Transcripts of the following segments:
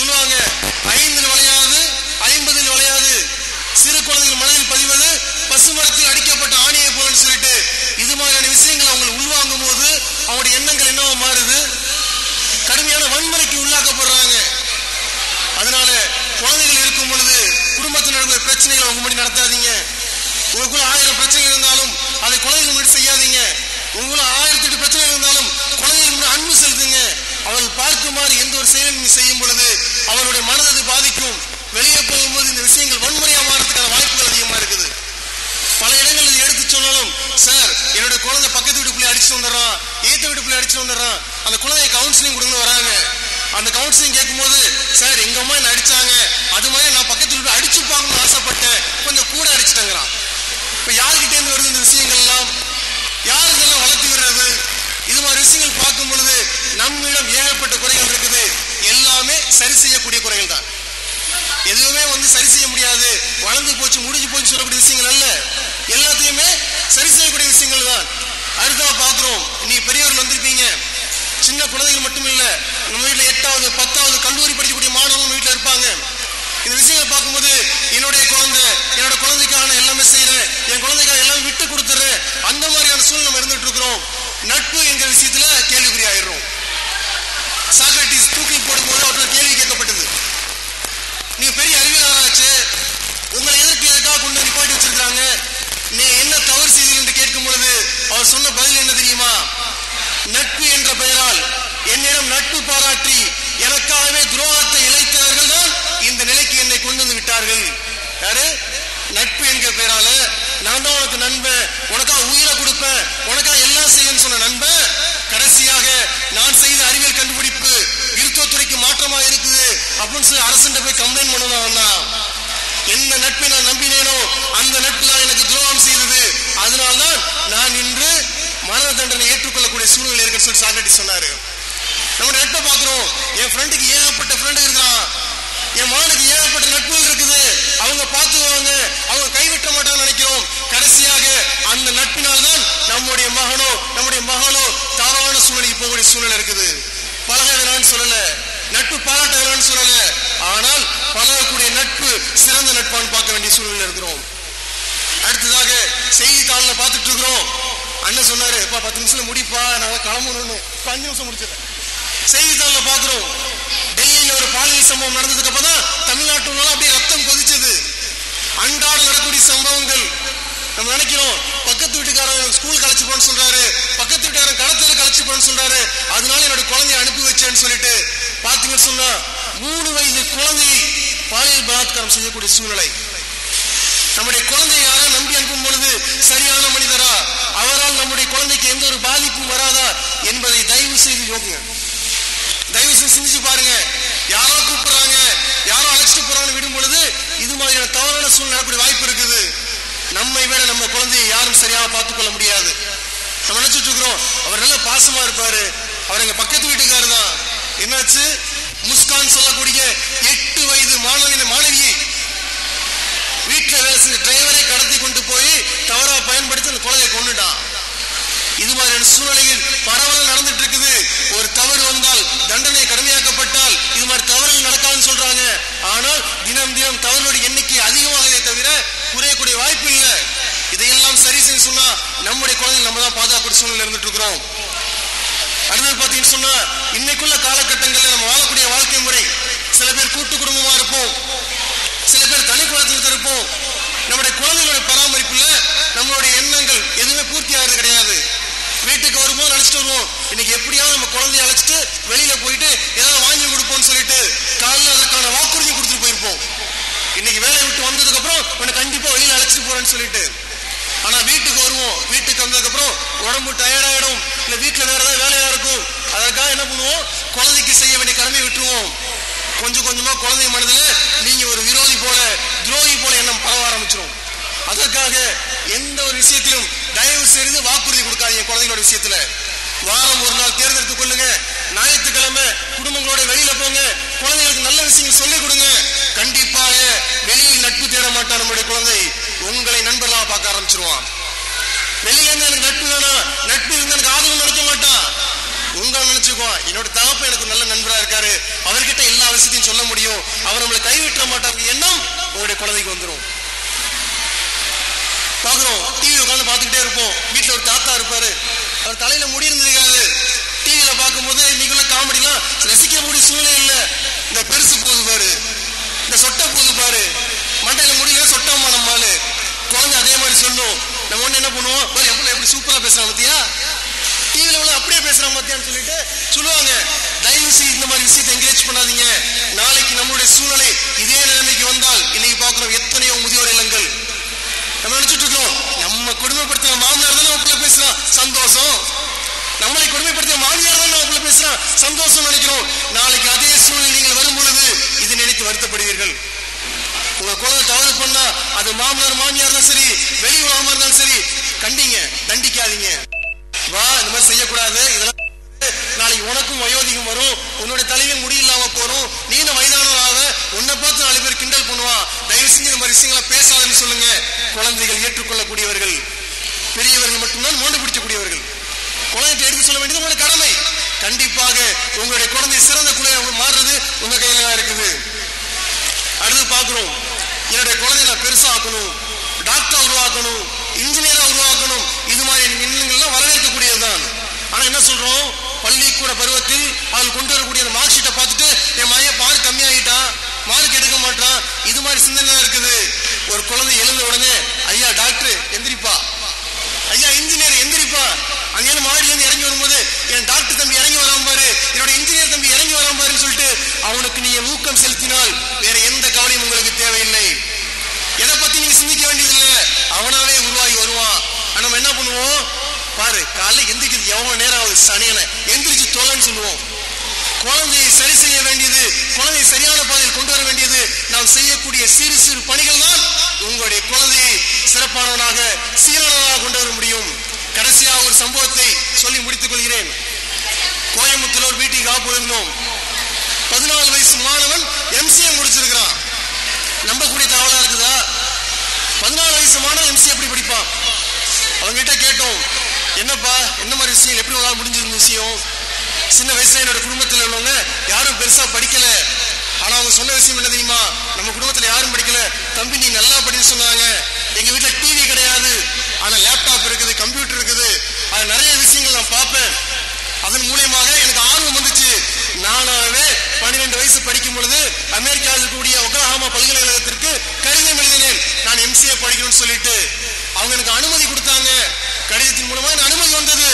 சொல்லுவாங்க, 5 வளையாது 50 வளையாது, சிறு குழந்தைகள் மனதில் பதிவது பசுமரத்தில் அடிக்கப்பட்ட ஆணியை போலன்னு சொல்லிட்டு இது மாதிரியான விஷயங்கள் அவங்க உள்வாங்கும் போது அவங்களுடைய எண்ணங்கள் என்னவா மாறுது? கடுமையான வன்முறைக்கு உள்ளாக்கப்படுறாங்க. அதனால குழந்தைகள் இருக்கும் பொழுது குடும்பத்தில் நடக்கிற பிரச்சனைகளை உங்க முன்னாடி நடத்தாதீங்க. உங்களுக்குள்ள 1000 பிரச்சனைகள் இருந்தாலும் அதை குழந்தைகள் முன்னாடி செய்யாதீங்க. உங்களுக்குள்ள 1008 பிரச்சனைகள் இருந்தாலும் குழந்தைகள் முன்னாடி அன்பு செலுத்துங்க. அவர்கள் பார்க்குமாறு எந்த ஒரு செயலும் செய்யும் பொழுது அவருடைய மனதை பாதிக்கும். வெளியே போகும்போது இந்த விஷயங்கள் வன்முறையா மாறதுக்கான வாய்ப்புகள் அதிகமா இருக்குது. பல இடங்கள் இது எடுத்து சொன்னாலும், சார் என்னோட குழந்தை பக்கத்து வீட்டு பிள்ளை அடிச்சுட்டு வந்துடுறான், ஏத்த வீட்டு பிள்ளை அடிச்சுட்டு வந்துடுறான், அந்த குழந்தைய கவுன்சிலிங் கொடுங்க வராங்க. அந்த கவுன்சிலிங் கேட்கும் போது, சார் எங்க அம்மா என்ன அடிச்சாங்க, அது மாதிரி நான் பக்கத்து வீட்டு அடிச்சுப்பாங்கன்னு ஆசைப்பட்டேன், கொஞ்சம் கூட அடிச்சுட்டாங்கிறான். இப்ப யாருக்கிட்டே இருந்து வருது இந்த விஷயங்கள் எல்லாம்? யாருக்கெல்லாம் வளர்த்து விடுறது? இது மாதிரி விஷயங்கள் பார்க்கும் பொழுது நம்மிடம் ஏகப்பட்ட குறைகள் இருக்குது. எல்லாமே சரி செய்யக்கூடிய குறைகள் தான். எதுவுமே சரி செய்ய முடியாது, வளர்ந்து போச்சு முடிஞ்சு போச்சு சொல்லக்கூடிய விஷயங்கள் அல்ல. எல்லாத்தையுமே சரி செய்யக்கூடிய விஷயங்கள் தான். அடுத்தா பாக்குறோம், நீ பெரியவர்கள் வந்திருப்பீங்க, சின்ன குழந்தைகள் மட்டும் இல்ல, நம்ம வீட்டுல 8வது 10வது கல்லூரி படிக்கக்கூடிய மாணவர்கள் வீட்டுல இருப்பாங்க. இந்த விஷயங்களை பார்க்கும்போது என்னுடைய குழந்தைக்காக நான் எல்லாமே செய்யறேன், என் குழந்தைக்காக எல்லாமே விட்டு கொடுத்துறேன், அந்த மாதிரியான சூழ்நிலை நம்ம இருந்துட்டு இருக்கிறோம். நட்பு என்கிற விஷயத்துல கேள்விக்குறியாயிரும். சாக்ரட்டிஸ் தூக்கில் போடும்போது அவர்கள் கேள்வி கேட்கப்பட்டது, நீ பெரிய அறிவியலாராச்சு, உங்களை எதற்காக கொண்டு நிப்பாட்டி வச்சிருக்காங்க, நீ என்ன தவறு செய்தீர்கள் என்று கேட்கும் பொழுது அவர் சொன்ன பதில் என்ன தெரியுமா? நட்பு என்ற பெயரால் என்னிடம் நட்பு பாராட்டி எனக்காகவே துரோகத்தை இழைத்தவர்கள் தான் இந்த நிலைக்கு என்னை கொண்டு வந்து விட்டார்கள். யாரு? நட்பு என்கிற பெயரால நான் தான் உனக்கு நண்பன், உனக்காக உயிரை கொடுப்பேன், உனக்காக எல்லாம் செய்யன்னு சொன்ன நண்பன், கடைசியாக நான் செய்த அறிவியல் கண்டுபிடிப்பு விருத்துவத்துறைக்கு மாற்றமா இருக்குது அப்படின்னு சொல்லி அரசன் போய் கம்ப்ளைண்ட் பண்ணதான். எந்த நட்பை நான் நம்பினேனோ அந்த நட்பு தான் எனக்கு துரோகம் செய்தது. அதனால்தான் நான் இன்று மரண தண்டனை ஏற்றுக்கொள்ளக்கூடிய சூழ்நிலை இருக்குன்னு சொல்லி சாக்ரட்டிஸ் சொன்னாரு. நம்ம நட்பை பார்க்கிறோம், என் ஃப்ரெண்டுக்கு ஏகப்பட்ட ஃப்ரெண்டு இருக்கிறான், என் மகனுக்கு ஏகப்பட்ட நட்புகள் இருக்குது, அவங்க பார்த்துக்குவாங்க, அவங்க கைவிட்ட மாட்டாங்கன்னு நினைக்கிறோம். கடைசியாக அந்த நட்பினால் தான் நம்முடைய மகனோ நம்முடைய மகளோ தவறான சூழ்நிலைக்கு போகக்கூடிய சூழ்நிலை இருக்குது. பழக வேணான்னு சொல்லல, நட்பு பாராட்ட வேணான்னு சொல்லல, ஆனால் பழகக்கூடிய நட்பு சிறந்த நட்பான்னு பார்க்க வேண்டிய சூழ்நிலை இருக்கிறோம். அடுத்ததாக செய்தித்தாளில் பார்த்துட்டு இருக்கிறோம், அண்ணன் சொன்னாரு 10 நிமிஷத்துல முடிப்பா, நான் கிளம்பணும்னு 5 நிமிஷம் முடிச்சிடறேன். செய்தித்தாளில் பார்க்கிறோம், டெல்லியில ஒரு பாலியல் சம்பவம் நடந்ததுக்கு அப்பதான் தமிழ்நாட்டுல அப்படியே ரத்தம் கொதிச்சது. அன்றாட நடக்கூடிய சம்பவங்கள். நம்ம நினைக்கிறோம் பக்கத்து வீட்டுக்காரன் ஸ்கூல் கலைச்சு போன்னு சொல்றாரு, பக்கத்து வீட்டுக்காரன் கடத்தல கலைச்சு போன்னு சொல்றாரு, அதனால என்னோட குழந்தைய அனுப்பி வச்சேன்னு சொல்லிட்டு பாத்தீங்கன்னு சொன்னா 3 வயது குழந்தையை பாலியல் பலாத்காரம் செய்யக்கூடிய சூழ்நிலை. நம்முடைய குழந்தையை யாரா நம்பி அனுப்பும் பொழுது சரியான மனிதரா, அவரால் நம்முடைய குழந்தைக்கு எந்த ஒரு பாதிப்பும் வராதா என்பதை தயவு செய்து யோசிங்க. தயவு செய்து சிந்திச்சு பாருங்க. யாரோ கூப்பிடுறாங்க, யாரோ அழைச்சிட்டு போறாங்கன்னு விடும் பொழுது இது மாதிரியான தவறான சூழ்நிலை நடக்கூடிய வாய்ப்பு இருக்குது. நம்மை விட நம்ம குழந்தையை யாரும் சரியாக பார்த்துக் கொள்ள முடியாது. நம்ம நினைச்சிட்டு இருக்கிறோம் அவர் நல்ல பாசமா இருப்பாரு, அவர் எங்க பக்கத்து வீட்டுக்காரு தான். என்னாச்சு? முஸ்கான் சொல்லக்கூடிய 8 வயது மாணவியை வீட்டுல வேலை செஞ்ச டிரைவரை கடத்தி கொண்டு போய் தவறா பயன்படுத்தி அந்த குழந்தையை கொண்டுட்டான். இது மாதிரியான சூழ்நிலையில் பரவல் நடந்துட்டு இருக்குது. ஒரு தவறு வந்தால் தண்டனை கடுமையாக்கப்பட்டால் இது மாதிரி தவறுகள் நடக்காதுன்னு சொல்றாங்க. ஆனால் தினம் தினம் தவறுடைய எண்ணிக்கை அதிகமாகவே தவிர குறையக்கூடிய வாய்ப்பு இல்லை. இதையெல்லாம் சரி செய்ய சொன்னா நம்முடைய குழந்தைகள் நம்ம தான் பாதுகாப்பு சூழ்நிலை இருந்துட்டு இருக்கிறோம். அடுத்தது பாத்தீங்கன்னு சொன்னா இன்னைக்குள்ள காலகட்டங்களில் நம்ம வாழக்கூடிய வாழ்க்கை முறை, சில பேர் கூட்டு குடும்பமா இருப்போம், சில பேர் தனி குலத்தில் இருப்போம். நம்முடைய குழந்தைகளுடைய பராமரிப்புல நம்மளுடைய எண்ணங்கள் எதுவுமே பூர்த்தி ஆகிறது கிடையாது. வீட்டுக்கு வரும்போது நினைச்சிட்டு வருவோம், இன்னைக்கு எப்படியாவது நம்ம குழந்தைய அழைச்சிட்டு வெளியில போயிட்டு ஏதாவது வாங்கி கொடுப்போம்னு சொல்லிட்டு காலையில் அதற்கான வாக்குறுதி கொடுத்துட்டு போயிருப்போம். இன்னைக்கு வேலையை விட்டு வந்ததுக்கு அப்புறம் உன்னை கண்டிப்பா வெளியில அழைச்சிட்டு போறேன்னு சொல்லிட்டு. ஆனா வீட்டுக்கு வருவோம், வீட்டுக்கு வந்ததுக்கு அப்புறம் உடம்பு டயர்டாயிடும், இல்ல வீட்டுல வேற ஏதாவது வேலையா இருக்கும், அதற்காக என்ன பண்ணுவோம், குழந்தைக்கு செய்ய வேண்டிய கடமையை விட்டுருவோம். கொஞ்சம் கொஞ்சமா குழந்தை மனதில் நீங்க ஒரு விரோதி போல துரோகி போல எண்ணம் பரவ ஆரம்பிச்சிடும். அதற்காக எந்த ஒரு விஷயத்திலும் தயவு செய்து வாக்குறுதி கொடுக்காதீங்க. குழந்தைகளோட விஷயத்துல வாரம் ஒரு நாள் தேர்ந்தெடுத்துக் கொள்ளுங்க, ஞாயிற்றுக்கிழமை குடும்பங்களோட வெளியில போங்க, குழந்தைகளுக்கு நல்ல விஷயங்கள் சொல்லிக் கொடுங்க. கண்டிப்பாக வெளியில் நட்பு தேட மாட்டான் நம்முடைய குழந்தை, உங்களை நண்பர்களா பார்க்க ஆரம்பிச்சிருவான். வெளியில இருந்து எனக்கு நட்பு வேணாம், நட்பு இருந்து எனக்கு ஆதரவு நினைக்க மாட்டான். உங்களை நினைச்சுக்குவான், என்னோட தகப்ப எனக்கு நல்ல நண்பரா இருக்காரு, அவர்கிட்ட எல்லா விஷயத்தையும் சொல்ல முடியும், அவர் நம்மளை கைவிட்ட மாட்டாங்க எண்ணம் உங்களுடைய குழந்தைக்கு வந்துடும். பாக்குறோம், டிவி உட்காந்து பார்த்துக்கிட்டே இருப்போம். வீட்டுல ஒரு தாத்தா இருப்பாரு, அவர் தலையில முடி இருந்திருக்காது. டிவியில பார்க்கும்போது இன்னைக்குள்ள காமெடிலாம் ரசிக்கக்கூடிய சூழ்நிலை இல்லை. இந்த பெருசு போகுது பாரு, இந்த சொட்டை போகுது பாரு, மண்டையில முடியல சொட்டமா நம்மாலு. குழந்தை அதே மாதிரி சொல்லும். நம்ம ஒண்ணு என்ன பண்ணுவோம், பாரு எப்படி சூப்பரா பேசுறான் பத்தியா, டிவியில உள்ள அப்படியே பேசுறான் பத்தியான்னு சொல்லிட்டு சொல்லுவாங்க. தயவு செய்து இந்த மாதிரி விஷயத்தை என்கரேஜ் பண்ணாதீங்க. நாளைக்கு நம்மளுடைய சூழ்நிலை இதே நிலைமைக்கு வந்தால், இன்னைக்கு பார்க்கிறோம் எத்தனையோ முதியோர் இல்லங்கள். நம்ம நினைச்சிட்டு இருக்கோம், நம்ம கொடுமைப்படுத்தின மாமனார் தான் நம்ம பேசுறான் சந்தோஷம், நம்மளை கொடுமைப்படுத்தின மாமியார் தான் நம்ம பேசுறான் சந்தோஷம் நினைக்கிறோம். நாளைக்கு அதே சூழ்நிலை நீங்கள் வரும் பொழுது இதை நினைத்து வருத்தப்படுவீர்கள். உங்க குழந்தை தவறு பண்ணா அது மாமனார் மாமியார் தான் சரி, வெளி உலகமா இருந்தாலும் சரி, கண்டிங்க, தண்டிக்காதீங்க. வா, இந்த மாதிரி செய்யக்கூடாது, இதெல்லாம் நாளைக்கு உனக்கும் வயோதிகம் வரும், உன்னுடைய தலையில் முடியில்லாம போறோம், நீன வயதானவராக உன்னை பார்த்து 4 பேர் கிண்டல் பண்ணுவான். தயவு செஞ்சு இந்த மாதிரி விஷயங்களை பேசாதன்னு சொல்லுங்க. குழந்தைகள் ஏற்றுக்கொள்ளக்கூடியவர்கள், பெரியவர்கள் மட்டும்தான் மோண்டு பிடிக்கக்கூடியவர்கள். குழந்தை எடுத்து சொல்ல வேண்டியது உங்களுடைய கடமை. கண்டிப்பாக உங்களுடைய குழந்தை சிறந்த குழந்தை மாறுறது உங்க கையில தான் இருக்குது. அடுத்து பார்க்கிறோம், என்னுடைய குழந்தை நான் பெருசா ஆக்கணும், டாக்டரா உருவாக்கணும், இன்ஜினியரா உருவாக்கணும், இது மாதிரி எண்ணங்கள்லாம் வரவேற்கக்கூடியதுதான். ஆனா என்ன சொல்றோம், பள்ளிக்கூட பருவத்தில் அவள் கொண்டு வரக்கூடிய அந்த மார்க் ஷீட்டை பார்த்துட்டு என் மையன் மார்க் கம்மியாகிட்டான், மார்க் எடுக்க மாட்டான், இது மாதிரி சிந்தனை இருக்குது. ஒரு குழந்தை எழுந்த உடனே ஐயா டாக்டர் எந்திரிப்பா, ஐயா இன்ஜினியர் எந்திரிப்பா, அங்கேயிருந்து மாடியிலிருந்து இறங்கி வரும்போது என் டாக்டர் தம்பி இறங்கி வராம பாரு, என்னோட இன்ஜினியர் தம்பி இறங்கி வராம பாருன்னு சொல்லிட்டு அவனுக்கு நீங்க ஊக்கம் செலுத்தினால் வேற எந்த கவலையும் உங்களுக்கு தேவையில்லை. எதை பத்தி நீங்க சிந்திக்க வேண்டியதில்லை, அவனாவே உருவாகி வருவான். நம்ம என்ன பண்ணுவோம் பாரு, காலைல எந்திரிக்கிறது எவ்வளவு நேரம் ஆகுது, சனியனை எந்திரிச்சு தொலைன்னு சொல்லுவோம். குழந்தையை சரி செய்ய வேண்டியது, குழந்தையை சரியான பாதையில் கொண்டு வர வேண்டியது நாம் செய்யக்கூடிய சிறு சிறு பணிகள் தான் உங்களுடைய குழந்தையை சிறப்பானவனாக சீரானவனாக கொண்டு வர முடியும். கடைசியாக ஒரு சம்பவத்தை சொல்லி முடித்துக் கொள்கிறேன். கோயம்புத்தூர் ஒரு வீட்டுக்கு போயிருந்தோம். 14 வயசு மாணவன் MCA முடிச்சிருக்கிறான். நம்பக்கூடிய தகவலா இருக்குதா? 14 வயசு மாணவன் MCA எப்படி படிப்பான்? அவங்க கிட்ட கேட்டோம், என்னப்பா என்ன மாதிரி விஷயம், எப்படி உங்களால் முடிஞ்சிருந்த விஷயம்? சின்ன வயசுல என்னோட குடும்பத்தில் உள்ளவங்க யாரும் பெருசா படிக்கல, ஆனா அவங்க சொன்ன விஷயம் என்ன தெரியுமா, நம்ம குடும்பத்துல யாரும் படிக்கல, தம்பி நீ நல்லா படின்னு சொன்னாங்க. எங்க வீட்டுல டிவி கிடையாது, ஆனா லேப்டாப் இருக்குது, கம்ப்யூட்டர் இருக்குது, அது நிறைய விஷயங்கள் நான் பார்ப்பேன். அதன் மூலியமாக எனக்கு ஆர்வம் வந்துச்சு. நானாவே 12 வயசு படிக்கும் பொழுது அமெரிக்காவில் இருக்கக்கூடிய ஒக்லஹோமா பல்கலைக்கழகத்திற்கு கடிதம் எழுதினேன், நான் MCA படிக்கணும்னு சொல்லிட்டு. அவங்க எனக்கு அனுமதி கொடுத்தாங்க, கடிதத்தின் மூலமா அனுமதி வந்தது.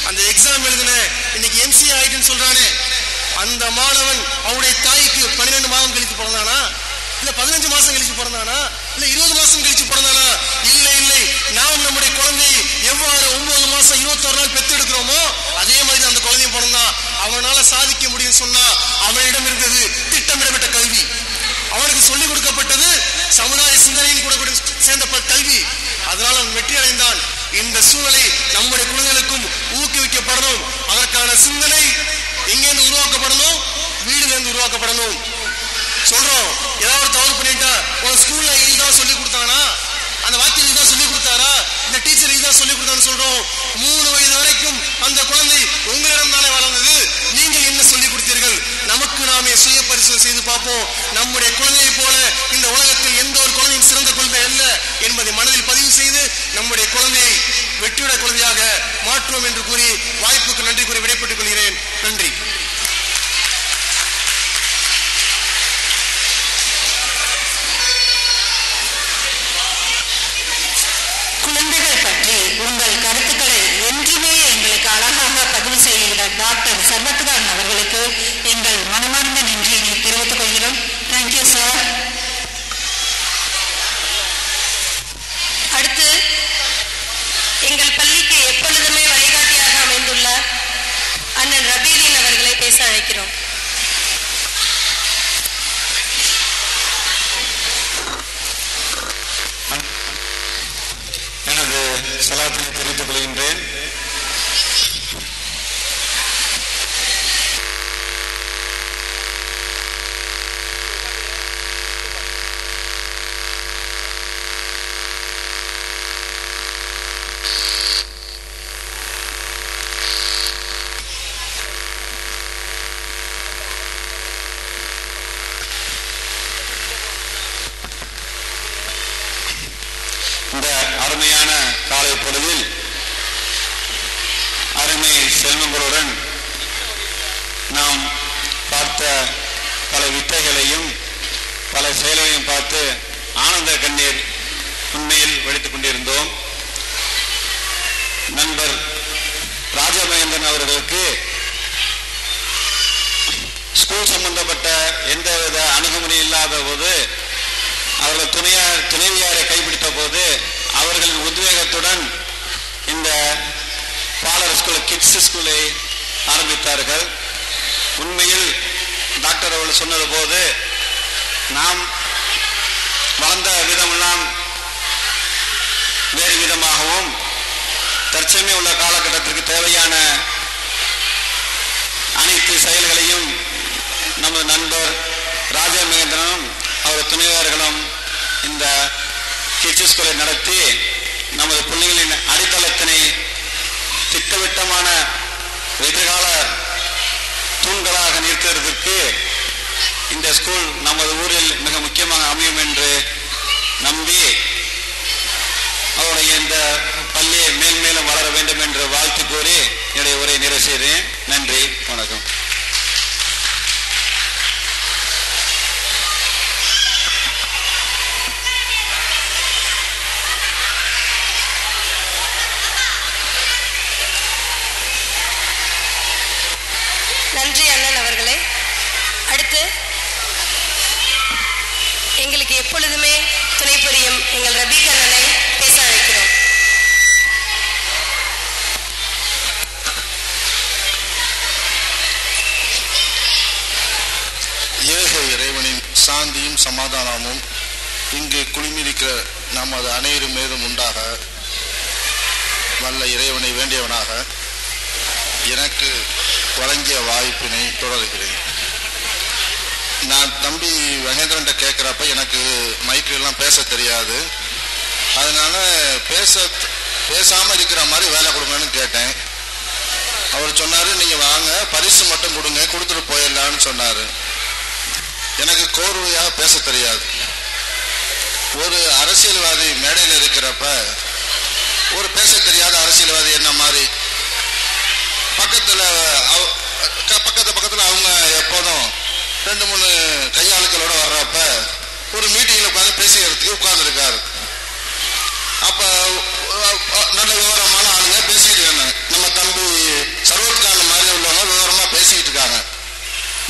அந்த எக்ஸாம் எழுதினேன், இன்னைக்கு MCA ஆயிட்டுன்னு சொல்றானே, அந்த மாணவன் அவருடைய தாய்க்கு 12 மாதம் கழித்து பிறந்தானா, இல்ல 15 மாசம் கழிச்சு பிறந்தானா, இல்ல 20 மாசம் கழிச்சு பிறந்தானா? இல்லை இல்லை, நாம் நம்முடைய குழந்தையை எவ்வாறு 9 மாசம் 21 நாள் பெற்றெடுக்கிறோமோ அதே மாதிரி அந்த குழந்தையும் பிறந்தான். அவனால சாதிக்க முடியும் சொன்னா அவனிடம் இருந்தது திட்டமிடப்பட்ட கல்வி, அவனுக்கு சொல்லிக் கொடுக்கப்பட்டது சமுதாய சிந்தனையின் கூட சேர்ந்த கல்வி, அதனால அவன் வெற்றி அடைந்தான். இந்த சூழலை நம்முடைய குழந்தைகளுக்கும் ஊக்குவிக்கப்படணும். அதற்கான சிந்தனை எங்கேருந்து உருவாக்கப்படணும்? வீடுல இருந்து உருவாக்கப்படணும். சொல்றோம், ஏதாவது தவறு பண்ணிட்டா உன் ஸ்கூல்ல இதுதான் சொல்லி கொடுத்தானா, அந்த வாத்தியம் இதுதான் சொல்லி கொடுத்தாரா, இந்த டீச்சர் இதுதான் சொல்லி கொடுத்தான்னு சொல்றோம். 3 வயது வரைக்கும் அந்த குழந்தை உங்களிடம் தானே வளர்ந்தது, நீங்கள் என்ன சொல்லி கொடுத்தீர்கள்? நமக்கு நாமே சுய பரிசோதனை செய்து பார்ப்போம். நம்முடைய குழந்தையை போல இந்த உலகத்தில் எந்த ஒரு குழந்தையும் சிறந்த குழந்தை அல்ல என்பதை மனதில் பதிவு செய்து நம்முடைய குழந்தையை வெற்றியுட குழந்தையாக மாற்றுவோம் என்று கூறி வாய்ப்புக்கு நன்றி கூறி விடைபெற்றுக் கொள்கிறேன். நன்றி. குழந்தைகள் பற்றி உங்கள் கருத்துக்களை என்றுமே எங்களுக்கு அழகாக பதிவு செய்கிற டாக்டர் சர்வத்கான் அவர்களுக்கு எங்கள் மனமார்ந்த நன்றியை தெரிவித்துக் கொள்கிறோம். Thank you sir. அடுத்து எங்கள் பள்ளிக்கு எப்பொழுதுமே வழிகாட்டியாக அமைந்துள்ள அண்ணன் ரபீதீன் அவர்களை பேச அழைக்கிறோம். எனது சலாத்தினை தெரிவித்துக் கொள்கின்றேன். காலை பொழுதில் அருமை செல்வங்களுடன் நாம் பார்த்த பல வித்தைகளையும் பல செயல்களையும் பார்த்து ஆனந்த கண்ணீர் உண்மையில் வெடித்துக் கொண்டிருந்தோம். நண்பர் ராஜமகேந்திரன் அவர்களுக்கு ஸ்கூல் சம்பந்தப்பட்ட எந்தவித அணுகுமுறை இல்லாத போது அவர்கள் துணைவியாரை கைப்பிடித்த போது அவர்களின் உத்வேகத்துடன் இந்த பாலர் ஸ்கூல் கிட்ஸ் ஸ்கூலை ஆரம்பித்தார்கள். உண்மையில் டாக்டர் அவர்கள் சொன்னது போது நாம் வளர்ந்த விதமெல்லாம் வேறு விதமாகவும் தற்சமயம் உள்ள காலகட்டத்திற்கு தேவையான அனைத்து செயல்களையும் நமது நண்பர் ராஜமகேந்திரனும் அவர் துணைவியார்களும் இந்த கிட்ஸ் ஸ்கூலை நடத்தி நமது பிள்ளைகளின் அடித்தளத்தினை திட்டவட்டமான எதிர்கால தூண்களாக நிற்கிறதுக்கு இந்த ஸ்கூல் நமது ஊரில் மிக முக்கியமாக அமையும் என்று நம்பி அவருடைய இந்த பள்ளியை மேல்மேலும் வளர வேண்டும் என்று வாழ்த்து கூறி என்னுடைய உரையை நிறைவு செய்கிறேன். நன்றி, வணக்கம். நன்றி அண்ணன் அவர்களே. அடுத்து எங்களுக்கு எப்பொழுதுமே துணை புரியும் எங்கள் ரபீக் அண்ணனை பேச அழைக்கிறோம். ஏக இறைவனின் சாந்தியும் சமாதானமும் இங்கு குழுமியிருக்கிற நமது அனைவரும் மீதும் உண்டாக வல்ல இறைவனை வேண்டியவனாக எனக்கு வழங்கிய வாய்ப்பினை தொடர்கிறேன். நான் தம்பி மகேந்திரன்ட்ட கேட்குறப்ப எனக்கு மைக்கிலெல்லாம் பேச தெரியாது. அதனால பேசாமல் இருக்கிற மாதிரி வேலை கொடுங்கன்னு கேட்டேன். அவர் சொன்னார், நீங்கள் வாங்க பரிசு மட்டும் கொடுங்க, கொடுத்துட்டு போயிடலான்னு சொன்னார். எனக்கு கோர்வையாக பேச தெரியாது. ஒரு அரசியல்வாதி மேடையில் இருக்கிறப்ப ஒரு பேச தெரியாத அரசியல்வாதி என்ன மாதிரி பக்கத்தில் அவங்க எப்போதும் 2-3 கையாளுக்களோட வர்றப்ப ஒரு மீட்டிங்கில் உட்காந்து பேசிக்கிறதுக்கு உட்கார்ந்துருக்காரு. அப்போ நல்ல விவரமான ஆளுங்க பேசிக்கிட்டு இருக்காங்க. நம்ம தம்பி சர்வர்கான மாதிரி உள்ளவங்க விவரமாக பேசிக்கிட்டு இருக்காங்க.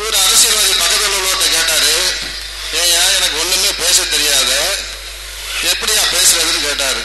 இவர் அரசியல்வாதி பக்கத்தில் உள்ளவர்கிட்ட கேட்டார், ஏன் எனக்கு ஒன்றுமே பேச தெரியாத, எப்படியா பேசுறதுன்னு கேட்டார்.